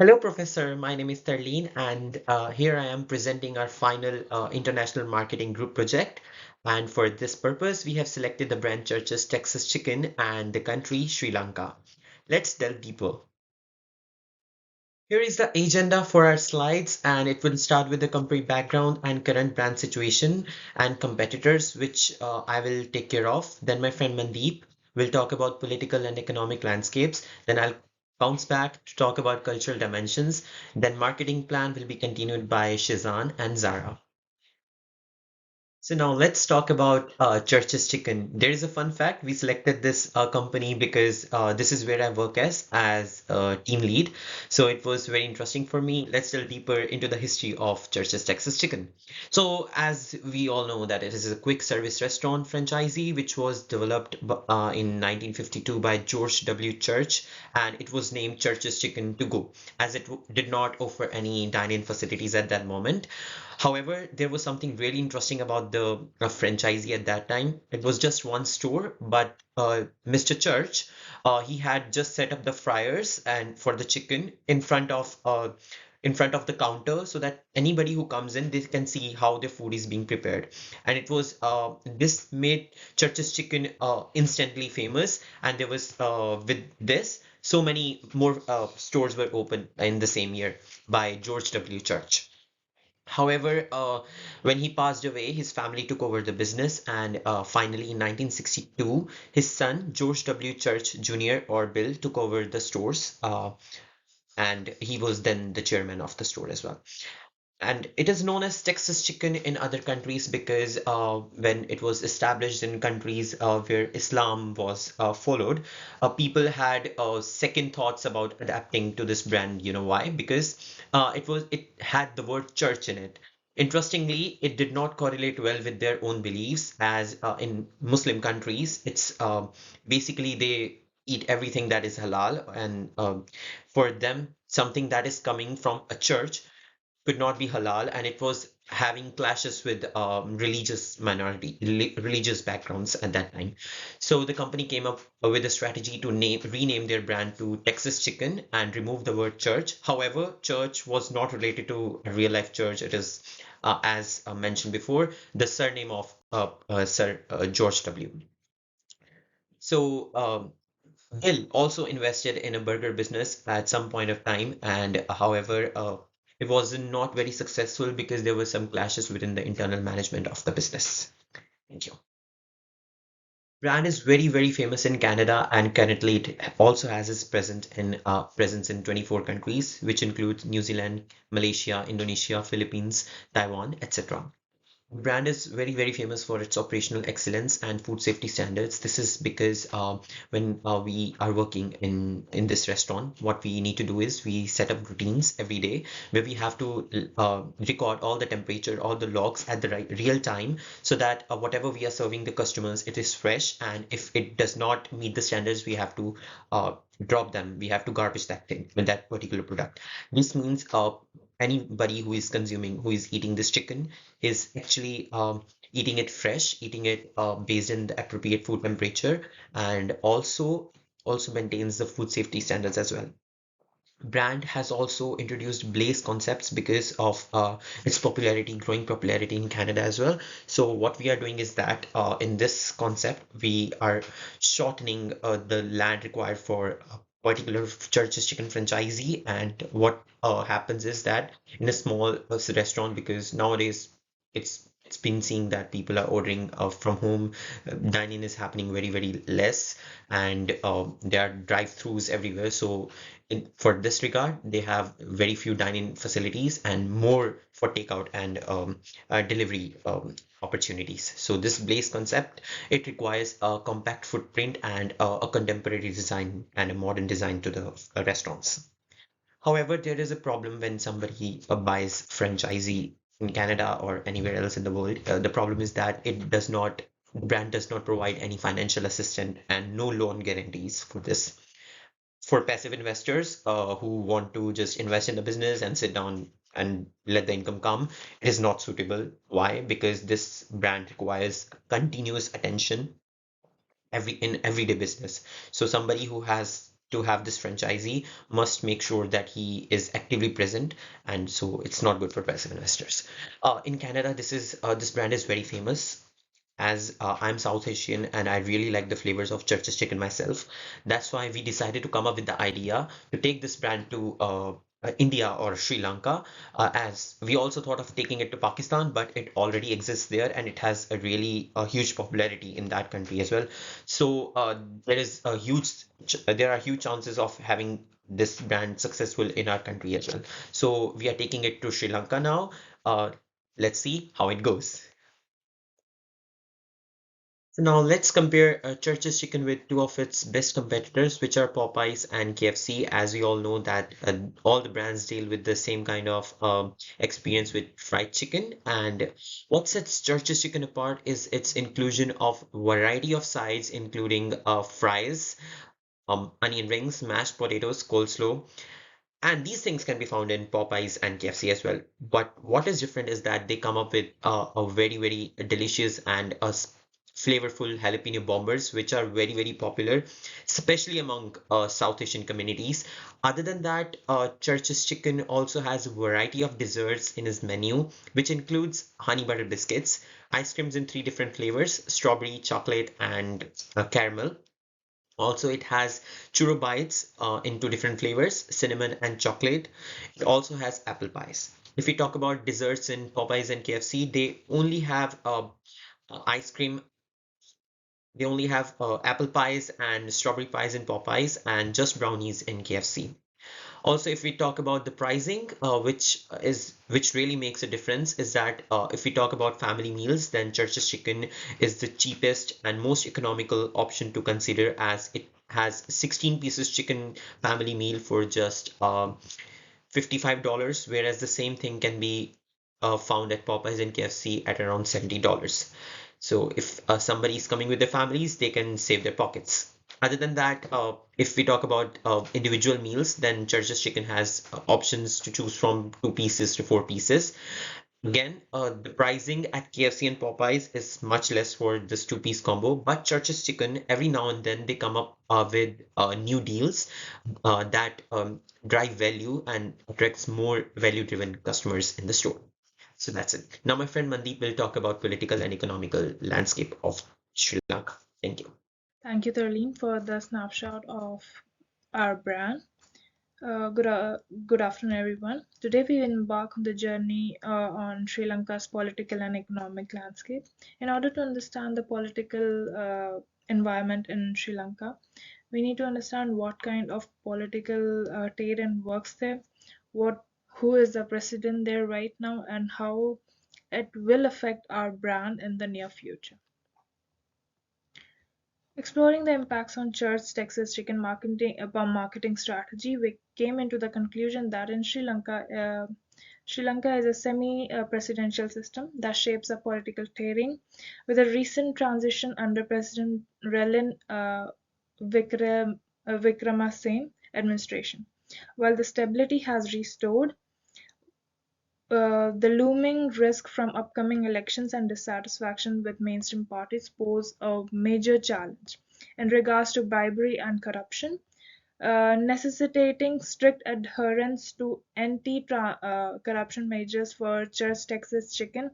Hello, Professor. My name is Tarleen, and here I am presenting our final international marketing group project. And for this purpose, we have selected the brand Church's Texas Chicken and the country Sri Lanka. Let's delve deeper. Here is the agenda for our slides, and it will start with the company background and current brand situation and competitors, which I will take care of. Then my friend Mandeep will talk about political and economic landscapes. Then I'll bounce back to talk about cultural dimensions. Then marketing plan will be continued by Shizan and Zara. So now let's talk about Church's Chicken. There is a fun fact. We selected this company because this is where I work as a team lead. So it was very interesting for me. Let's delve deeper into the history of Church's Texas Chicken. So as we all know that it is a quick service restaurant franchisee which was developed in 1952 by George W. Church, and it was named Church's Chicken to go as it did not offer any dine-in facilities at that moment. However, there was something really interesting about the franchisee at that time. It was just one store, but Mr. Church, he had just set up the fryers and for the chicken in front of the counter so that anybody who comes in they can see how the food is being prepared. And it was this made Church's Chicken instantly famous, and there was with this so many more stores were opened in the same year by George W. Church. However, when he passed away, his family took over the business, and finally in 1962, his son, George W. Church Jr. or Bill, took over the stores, and he was then the chairman of the store as well. And it is known as Texas chicken in other countries because when it was established in countries where Islam was followed, people had second thoughts about adapting to this brand. You know why? Because it had the word church in it. Interestingly, it did not correlate well with their own beliefs, as in Muslim countries, it's basically they eat everything that is halal, and for them, something that is coming from a church could not be halal, and it was having clashes with religious backgrounds at that time. So the company came up with a strategy to rename their brand to Texas Chicken and remove the word church. However, church was not related to a real life church. It is, as mentioned before, the surname of Sir George W. So Hill also invested in a burger business at some point of time, and however, it was not very successful because there were some clashes within the internal management of the business. Thank you. Brand is very, very famous in Canada, and currently it also has its presence in 24 countries, which includes New Zealand, Malaysia, Indonesia, Philippines, Taiwan, etc. Brand is very, very famous for its operational excellence and food safety standards. This is because when we are working in this restaurant, what we need to do is we set up routines every day where we have to record all the temperature, all the logs at the real time, so that whatever we are serving the customers, it is fresh. And if it does not meet the standards, we have to drop them. We have to garbage that thing with that particular product. This means anybody who is consuming, who is eating this chicken is actually eating it fresh, eating it based in the appropriate food temperature, and also maintains the food safety standards as well. Brand has also introduced Blaze concepts because of its popularity, growing popularity in Canada as well. So what we are doing is that in this concept, we are shortening the land required for a particular Church's Chicken franchisee. And what happens is that in a small restaurant, because nowadays it's been seen that people are ordering from home, dining is happening very, very less, and there are drive-throughs everywhere. So for this regard, they have very few dining facilities and more for takeout and delivery opportunities. So this Blaze concept, it requires a compact footprint and a contemporary design and a modern design to the restaurants. However, there is a problem when somebody buys franchisee in Canada or anywhere else in the world. The problem is that brand does not provide any financial assistance and no loan guarantees for this. For passive investors who want to just invest in the business and sit down and let the income come, it is not suitable. Why? Because this brand requires continuous attention in everyday business. So somebody who has to have this franchisee must make sure that he is actively present, and so it's not good for passive investors. In Canada, this brand is very famous. As I'm South Asian and I really like the flavors of Church's chicken myself, that's why we decided to come up with the idea to take this brand to India or Sri Lanka. As we also thought of taking it to Pakistan, but it already exists there and it has a really huge popularity in that country as well. So there are huge chances of having this brand successful in our country as well. So we are taking it to Sri Lanka now. Uh, let's see how it goes. So now let's compare Church's Chicken with two of its best competitors, which are Popeyes and KFC. As we all know that all the brands deal with the same kind of experience with fried chicken. And what sets Church's Chicken apart is its inclusion of variety of sides, including fries, onion rings, mashed potatoes, coleslaw, and these things can be found in Popeyes and KFC as well. But what is different is that they come up with a very, very delicious and flavorful jalapeno bombers, which are very, very popular, especially among South Asian communities. Other than that, Church's Chicken also has a variety of desserts in his menu, which includes honey butter biscuits, ice creams in three different flavors, strawberry, chocolate, and caramel. Also, it has churro bites in two different flavors, cinnamon and chocolate. It also has apple pies. If we talk about desserts in Popeyes and KFC, ice cream. They only have apple pies and strawberry pies in Popeyes and just brownies in KFC. Also, if we talk about the pricing, which really makes a difference, is that if we talk about family meals, then Church's Chicken is the cheapest and most economical option to consider, as it has 16 pieces chicken family meal for just $55, whereas the same thing can be found at Popeyes and KFC at around $70. So if somebody is coming with their families, they can save their pockets. Other than that, if we talk about individual meals, then Church's Chicken has options to choose from 2 pieces to 4 pieces. Again, the pricing at KFC and Popeyes is much less for this two-piece combo, but Church's Chicken, every now and then they come up with new deals that drive value and attracts more value-driven customers in the store. So that's it. Now my friend Mandeep will talk about political and economical landscape of Sri Lanka. Thank you. Thank you, Darlene, for the snapshot of our brand. Uh, good, uh, Good afternoon, everyone. Today we embark on the journey on Sri Lanka's political and economic landscape. In order to understand the political environment in Sri Lanka, we need to understand what kind of political terrain works there, what who is the president there right now, and how it will affect our brand in the near future. Exploring the impacts on Church's Texas chicken marketing strategy, we came into the conclusion that in Sri Lanka is a semi-presidential system that shapes a political terrain, with a recent transition under President Relin Vikramasinghe administration. While the stability has restored, the looming risk from upcoming elections and dissatisfaction with mainstream parties pose a major challenge in regards to bribery and corruption, necessitating strict adherence to anti-corruption measures for Church Texas Chicken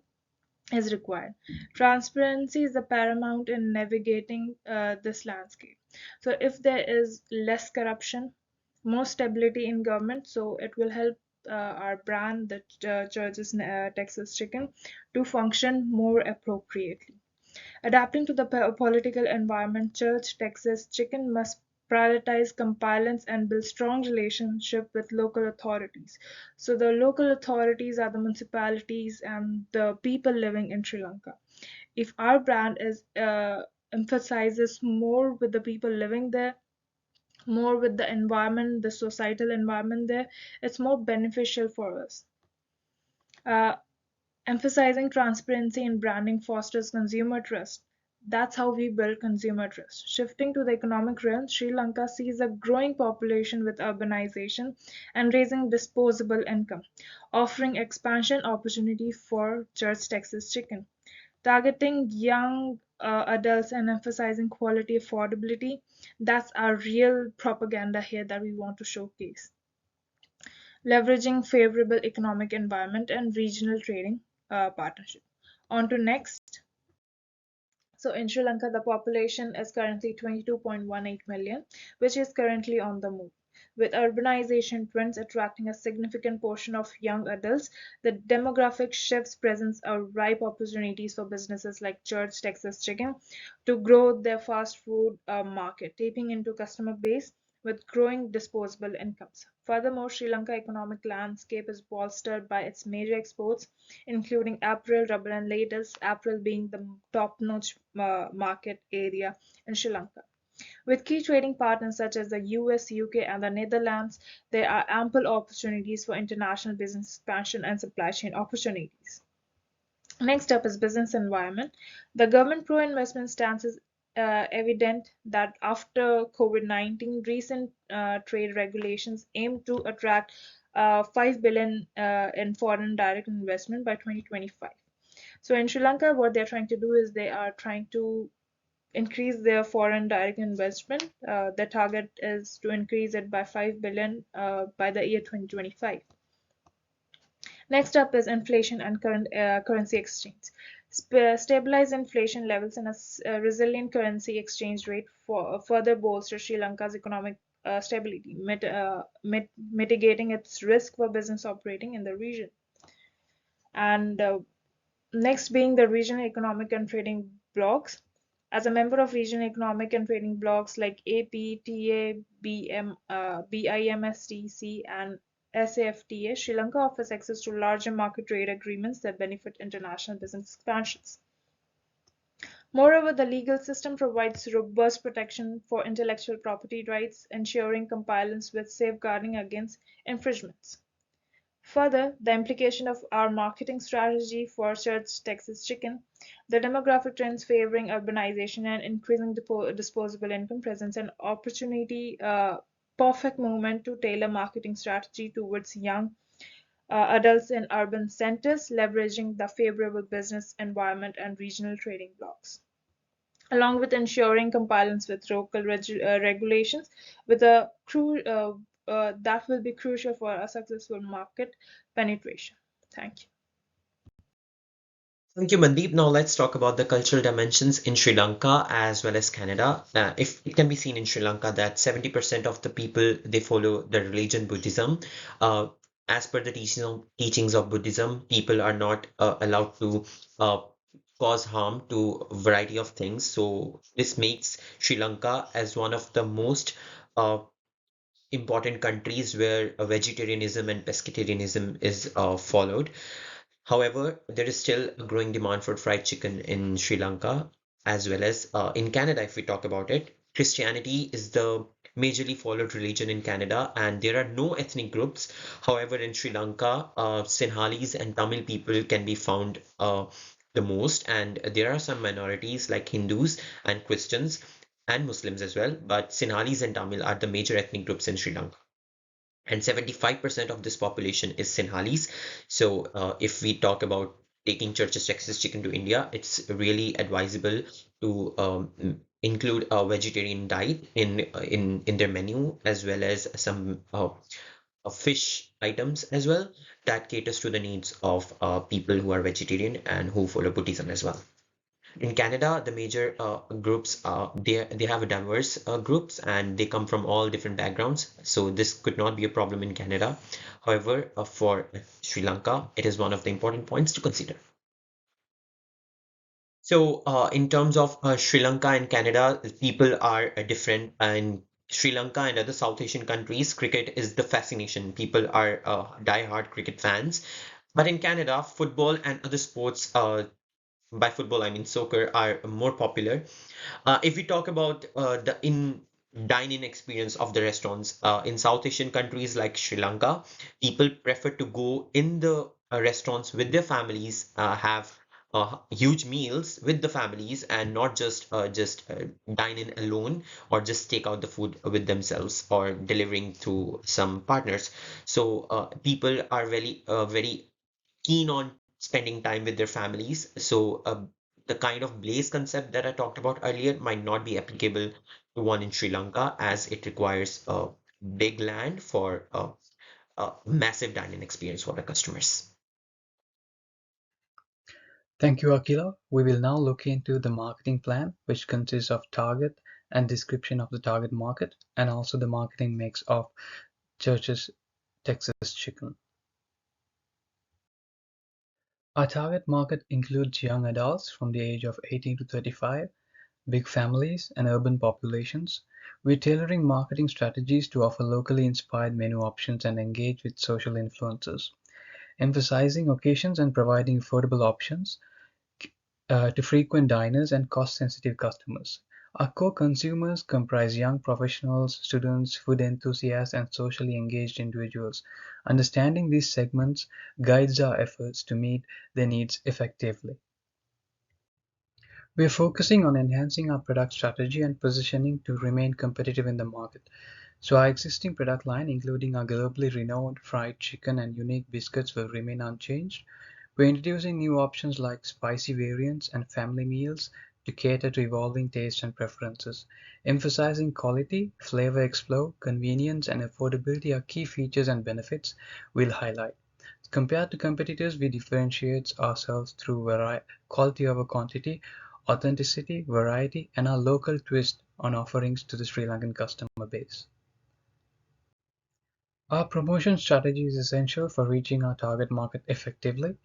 is required. Transparency is the paramount in navigating this landscape. So, if there is less corruption, more stability in government, so it will help our brand, the Church's Texas Chicken, to function more appropriately. Adapting to the political environment, Church Texas Chicken must prioritize compliance and build strong relationship with local authorities. So the local authorities are the municipalities and the people living in Sri Lanka. If our brand is emphasizes more with the people living there, more with the environment, the societal environment there, it's more beneficial for us. Uh, Emphasizing transparency in branding fosters consumer trust. That's how we build consumer trust. Shifting to the economic realm, Sri Lanka sees a growing population with urbanization and raising disposable income, offering expansion opportunity for Church Texas Chicken. Targeting young adults and emphasizing quality affordability. That's our real propaganda here that we want to showcase. Leveraging favorable economic environment and regional trading partnership. On to next. So in Sri Lanka, the population is currently 22.18 million, which is currently on the move. With urbanization trends attracting a significant portion of young adults, the demographic shifts presents a ripe opportunities for businesses like Church Texas Chicken to grow their fast food market, tapping into customer base with growing disposable incomes. Furthermore, Sri Lanka economic landscape is bolstered by its major exports, including apparel, rubber, and leathers, apparel being the top-notch market area in Sri Lanka. With key trading partners such as the US, UK, and the Netherlands, there are ample opportunities for international business expansion and supply chain opportunities. Next up is business environment. The government pro-investment stance is evident that after COVID-19, recent trade regulations aim to attract 5 billion in foreign direct investment by 2025. So in Sri Lanka, what they're trying to do is they are trying to increase their foreign direct investment. The target is to increase it by 5 billion by the year 2025. Next up is inflation and currency exchange. Stabilize inflation levels and a resilient currency exchange rate for further bolster Sri Lanka's economic stability, mitigating its risk for business operating in the region. And next being the regional economic and trading blocs. As a member of regional economic and trading blocs like APTA, BIMSTC, and SAFTA, Sri Lanka offers access to larger market trade agreements that benefit international business expansions. Moreover, the legal system provides robust protection for intellectual property rights, ensuring compliance with safeguarding against infringements. Further, the implication of our marketing strategy for Church Texas Chicken, the demographic trends favoring urbanization and increasing disposable income presents an opportunity, perfect moment to tailor marketing strategy towards young adults in urban centers, leveraging the favorable business environment and regional trading blocks, along with ensuring compliance with local regulations with that will be crucial for a successful market penetration. Thank you. Thank you, Mandeep. Now let's talk about the cultural dimensions in Sri Lanka as well as Canada. If it can be seen in Sri Lanka that 70% of the people they follow the religion Buddhism. Uh, as per the teachings of Buddhism, people are not allowed to uh, cause harm to a variety of things. So this makes Sri Lanka as one of the most uh, important countries where vegetarianism and pescatarianism is followed. However, there is still a growing demand for fried chicken in Sri Lanka as well as in Canada, if we talk about it. Christianity is the majorly followed religion in Canada, and there are no ethnic groups. However, in Sri Lanka, Sinhalese and Tamil people can be found the most, and there are some minorities like Hindus and Christians and Muslims as well. But Sinhalese and Tamil are the major ethnic groups in Sri Lanka, and 75% of this population is Sinhalese. So, if we talk about taking Church's Texas chicken to India, it's really advisable to include a vegetarian diet in their menu, as well as some fish items as well that caters to the needs of people who are vegetarian and who follow Buddhism as well. In Canada, the major groups they have a diverse groups, and they come from all different backgrounds. So this could not be a problem in Canada. However, for Sri Lanka, it is one of the important points to consider. So, in terms of Sri Lanka and Canada, people are different. And Sri Lanka and other South Asian countries, cricket is the fascination. People are die-hard cricket fans. But in Canada, football and other sports, by football I mean soccer, are more popular. If we talk about the in dine-in experience of the restaurants in South Asian countries like Sri Lanka, people prefer to go in the restaurants with their families, have huge meals with the families, and not just dine in alone or just take out the food with themselves or delivering to some partners. So people are very keen on spending time with their families. So the kind of blaze concept that I talked about earlier might not be applicable to one in Sri Lanka, as it requires a big land for a massive dining experience for the customers. Thank you, Akila. We will now look into the marketing plan, which consists of target and description of the target market, and also the marketing mix of Church's Texas Chicken. Our target market includes young adults from the age of 18 to 35, big families, and urban populations. We're tailoring marketing strategies to offer locally inspired menu options and engage with social influencers, emphasizing occasions and providing affordable options to frequent diners and cost-sensitive customers. Our core consumers comprise young professionals, students, food enthusiasts, and socially engaged individuals. Understanding these segments guides our efforts to meet their needs effectively. We are focusing on enhancing our product strategy and positioning to remain competitive in the market. So our existing product line, including our globally renowned fried chicken and unique biscuits, will remain unchanged. We're introducing new options like spicy variants and family meals to cater to evolving tastes and preferences. Emphasizing quality, flavor explore, convenience, and affordability are key features and benefits we'll highlight. Compared to competitors, we differentiate ourselves through quality over quantity, authenticity, variety, and our local twist on offerings to the Sri Lankan customer base. Our promotion strategy is essential for reaching our target market effectively.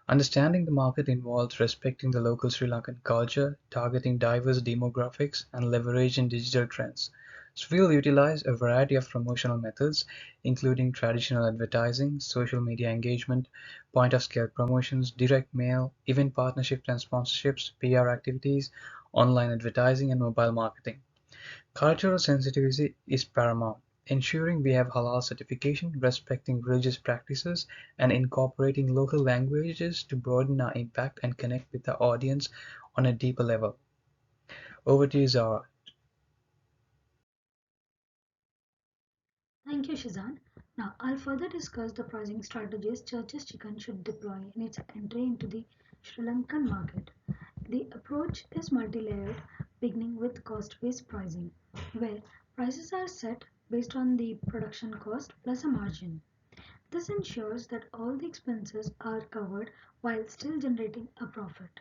Understanding the market involves respecting the local Sri Lankan culture, targeting diverse demographics, and leveraging digital trends. So we'll utilize a variety of promotional methods, including traditional advertising, social media engagement, point-of-scale promotions, direct mail, event partnerships and sponsorships, PR activities, online advertising, and mobile marketing. Cultural sensitivity is paramount, ensuring we have halal certification, respecting religious practices, and incorporating local languages to broaden our impact and connect with the audience on a deeper level. Over to you, Zara. Thank you, Shizan. Now, I'll further discuss the pricing strategies Church's Chicken should deploy in its entry into the Sri Lankan market. The approach is multi-layered, beginning with cost-based pricing, where prices are set based on the production cost plus a margin. This ensures that all the expenses are covered while still generating a profit.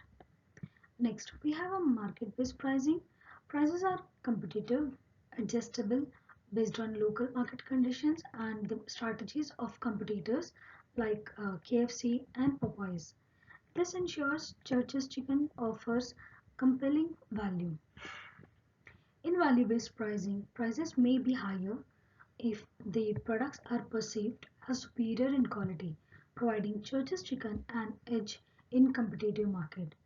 Next, we have a market-based pricing. Prices are competitive, adjustable based on local market conditions and the strategies of competitors like KFC and Popeyes. This ensures Church's Chicken offers compelling value. In value-based pricing, prices may be higher if the products are perceived as superior in quality, providing Church's Chicken an edge in competitive market.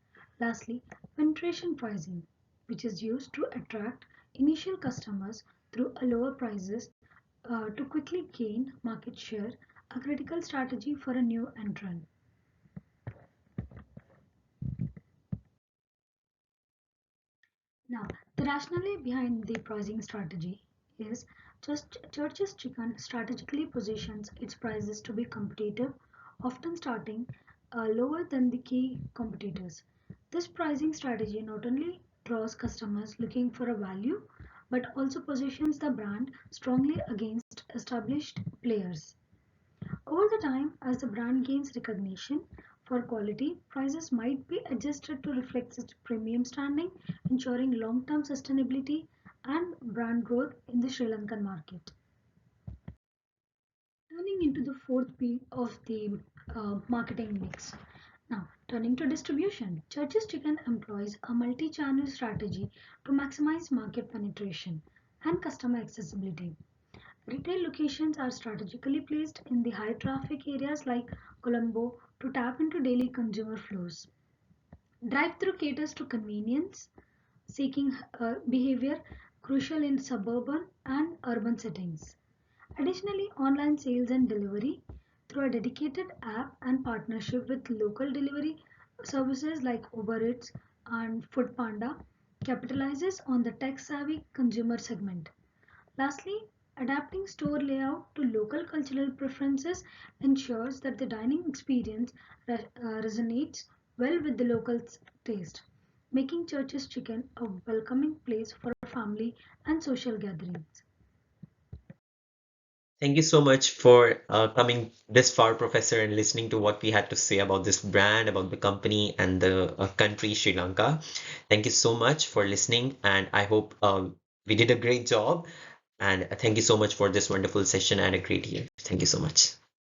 Lastly, penetration pricing, which is used to attract initial customers through a lower prices to quickly gain market share, a critical strategy for a new entrant. Now, the rationale behind the pricing strategy is just Church's Chicken strategically positions its prices to be competitive, often starting lower than the key competitors. This pricing strategy not only draws customers looking for a value but also positions the brand strongly against established players. Over the time, as the brand gains recognition for quality, prices might be adjusted to reflect its premium standing, ensuring long-term sustainability and brand growth in the Sri Lankan market. Turning into the fourth P of the marketing mix. Now, turning to distribution, Church's Chicken employs a multi-channel strategy to maximize market penetration and customer accessibility. Retail locations are strategically placed in the high traffic areas like Colombo to tap into daily consumer flows. Drive-through caters to convenience seeking behavior crucial in suburban and urban settings. Additionally, online sales and delivery through a dedicated app and partnership with local delivery services like Uber Eats and Foodpanda capitalizes on the tech-savvy consumer segment. Lastly, adapting store layout to local cultural preferences ensures that the dining experience resonates well with the local taste. making Church's Chicken a welcoming place for family and social gatherings. Thank you so much for coming this far, Professor, and listening to what we had to say about this brand, about the company, and the country, Sri Lanka. Thank you so much for listening, and I hope we did a great job. And thank you so much for this wonderful session and a great year. Thank you so much.